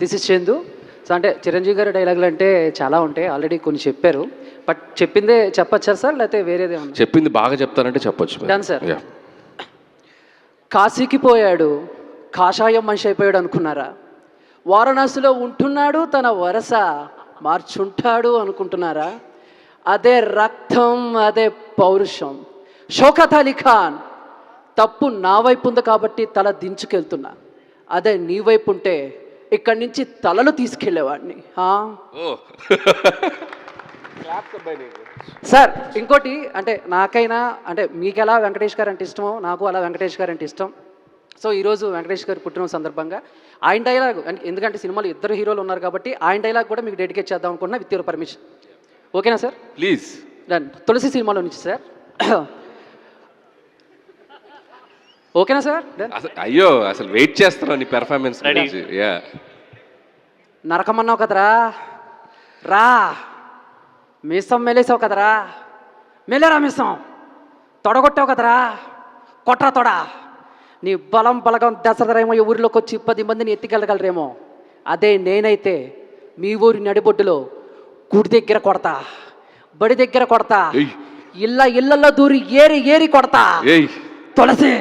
This is Chandu. So అంటే చిరంజీవి గారి డైలాగులు అంటే చాలా ఉంటాయి, ఆల్రెడీ కొన్ని చెప్పారు. బట్ చెప్పిందే చెప్పచ్చా సార్, లేకపోతే వేరేదే ఉంది? చెప్పింది బాగా చెప్తానంటే చెప్పొచ్చు. Done sir. కాశీకి పోయాడు, కాషాయం మనిషి అయిపోయాడు అనుకున్నారా? వారణాసిలో ఉంటున్నాడు, తన వరస మార్చుంటాడు అనుకుంటున్నారా? అదే రక్తం, అదే పౌరుషం. షౌకత్ అలీ ఖాన్, తప్పు నా వైపు ఉంది కాబట్టి తల దించుకెళ్తున్నా. అదే నీ వైపు ఉంటే ఇక్కడి నుంచి తలలు తీసుకెళ్లేవాడిని. సార్ ఇంకోటి, అంటే నాకైనా అంటే మీకు ఎలా వెంకటేష్ గారు అంటే ఇష్టమో నాకు అలా వెంకటేష్ గారు అంటే ఇష్టం. సో ఈరోజు వెంకటేష్ గారు పుట్టిన సందర్భంగా ఆయన డైలాగ్, ఎందుకంటే సినిమాలో ఇద్దరు హీరోలు ఉన్నారు కాబట్టి ఆయన డైలాగ్ కూడా మీకు డెడికేట్ చేద్దాం అనుకున్నా, విత్ యువర్ పర్మిషన్. ఓకేనా సార్? ప్లీజ్. డన్. తులసి సినిమాలో నుంచి సార్. ఓకేనా సార్? అయ్యో అసలు వెయిట్ చేస్తున్నాను నీ పెర్ఫార్మెన్స్. నరకమన్నావు కదరా, రా. మీసం మెలేసావు కదరా, మెలేరా మీసం. తొడగొట్టావు కదరా, కొట్రా తొడ. నీ బలం బలగం దసరేమో ఈ ఊరిలోకి వచ్చి 10 మందిని ఎత్తికెళ్ళగలరేమో. అదే నేనైతే మీ ఊరి నడిబొడ్డులో గుడి దగ్గర కొడతా, బడి దగ్గర కొడతా, ఇళ్ళల్లో దూరి ఏరి ఏరి కొడతా. తులసి,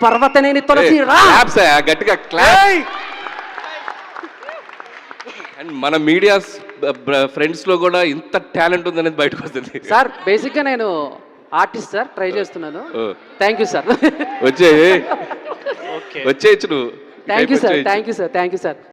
పర్వతనేని తులసి రా. గట్టిగా క్లాప్. అండ్ మన మీడియా ఫ్రెండ్స్ లో కూడా ఇంత టాలెంట్ ఉందనేది బయటకు వస్తుంది సార్. బేసిక్గా నేను ఆర్టిస్ట్ సార్, ట్రై చేస్తున్నాను. Thank you sir. వచ్చేయచ్చు నువ్వు. Thank you sir, thank you sir, thank you sir.